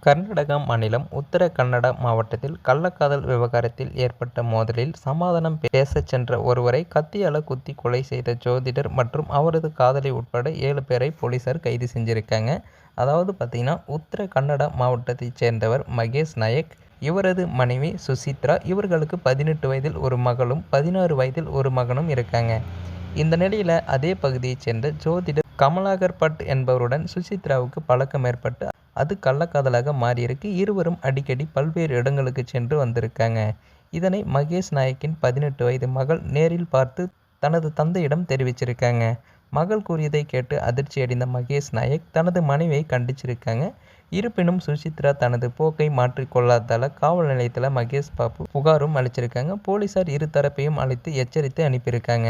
கர்நாடகா மாநிலம் உத்தர கன்னடா மாவட்டத்தில் கள்ளக்காதல் விவகாரத்தில் ஏற்பட்ட மோதலில் சமாதானம் பேசச் சென்ற ஒருவரை கத்தியால குத்தி கொலை செய்த ஜோதிடர் மற்றும் அவரது காதலி உட்பட 7 பேரை போலீசார் கைது செஞ்சிருக்காங்க. அதாவது பார்த்தீங்கன்னா, உத்தர கன்னடா மாவட்டத்தைச் சேர்ந்தவர் மகேஷ் நாயக், இவரது மனைவி சுசித்ரா. இவர்களுக்கு 18 வயதில் ஒரு மகளும் 16 வயதில் ஒரு மகனும் இருக்காங்க. இந்த நிலையில அதே பகுதியைச் சேர்ந்த ஜோதிடர் கமலாகர் பட் என்பவருடன் சுசித்ராவுக்கு பழக்கம் ஏற்பட்டு அது கள்ளக்காதலாக மாறியிருக்கு. இருவரும் அடிக்கடி பல்வேறு இடங்களுக்கு சென்று வந்திருக்காங்க. இதனை மகேஷ் நாயக்கின் 18 வயது மகள் நேரில் பார்த்து தனது தந்தையிடம் தெரிவிச்சிருக்காங்க. மகள் கூறியதை கேட்டு அதிர்ச்சியடைந்த மகேஷ் நாயக் தனது மனைவியை கண்டிச்சிருக்காங்க. இருப்பினும் சுசித்ரா தனது போக்கை மாற்றிக்கொள்ளாததால காவல் நிலையத்தில் மகேஷ் பாபு புகாரும் அளிச்சிருக்காங்க. போலீசார் இரு தரப்பையும் அழைத்து எச்சரித்து அனுப்பியிருக்காங்க.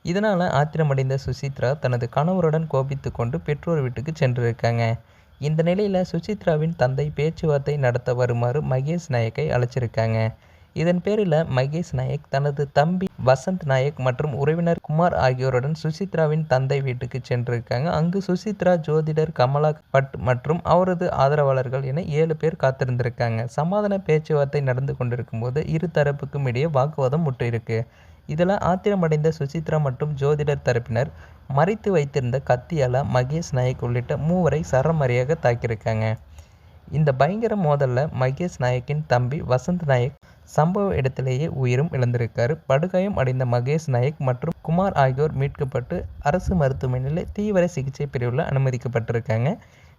இதனால ஆத்திரமடைந்த சுசித்ரா தனது கணவருடன் கோபித்து கொண்டு பெற்றோர் வீட்டுக்கு சென்றிருக்காங்க. இந்த நிலையில சுசித்ராவின் தந்தை பேச்சுவார்த்தை நடத்த வருமாறு மகேஷ் நாயக்கை அழைச்சிருக்காங்க. இதன் பேரில் மகேஷ் நாயக் தனது தம்பி வசந்த் நாயக் மற்றும் உறவினர் குமார் ஆகியோருடன் சுசித்ராவின் தந்தை வீட்டுக்கு சென்றிருக்காங்க. அங்கு சுசித்ரா, ஜோதிடர் கமலா பட் மற்றும் அவரது ஆதரவாளர்கள் என 7 பேர் காத்திருந்திருக்காங்க. சமாதான பேச்சுவார்த்தை நடந்து கொண்டிருக்கும் போது இரு தரப்புக்கும் இடையே வாக்குவாதம் முற்றிருக்கு. இதில் ஆத்திரமடைந்த சுசித்ரா மற்றும் ஜோதிடர் தரப்பினர் மறைத்து வைத்திருந்த கத்தியால மகேஷ் நாயக் உள்ளிட்ட 3வரை சரமாரியாக தாக்கியிருக்காங்க. இந்த பயங்கர மோதல்ல மகேஷ் நாயக்கின் தம்பி வசந்த் நாயக் சம்பவ இடத்திலேயே உயிரும் இழந்திருக்காரு. படுகாயம் அடைந்த மகேஷ் நாயக் மற்றும் குமார் ஆகியோர் மீட்கப்பட்டு அரசு மருத்துவமனையில் தீவிர சிகிச்சை பிரிவில் அனுமதிக்கப்பட்டிருக்காங்க.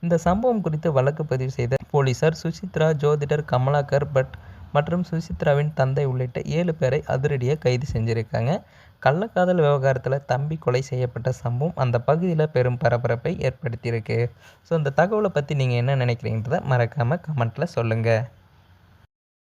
இந்த சம்பவம் குறித்து வழக்கு பதிவு செய்த போலீசார் சுசித்ரா, ஜோதிடர் கமலாகர் பட் மற்றும் சுசித்ராவின் தந்தை உள்ளிட்ட 7 பேரை அதிரடியாக கைது செஞ்சிருக்காங்க. கள்ளக்காதல் விவகாரத்தில் தம்பி கொலை செய்யப்பட்ட சம்பவம் அந்த பகுதியில் பெரும் பரபரப்பை ஏற்படுத்தியிருக்கு. ஸோ இந்த தகவலை பற்றி நீங்கள் என்ன நினைக்கிறீங்கன்றதை மறக்காமல் கமெண்ட்டில் சொல்லுங்கள்.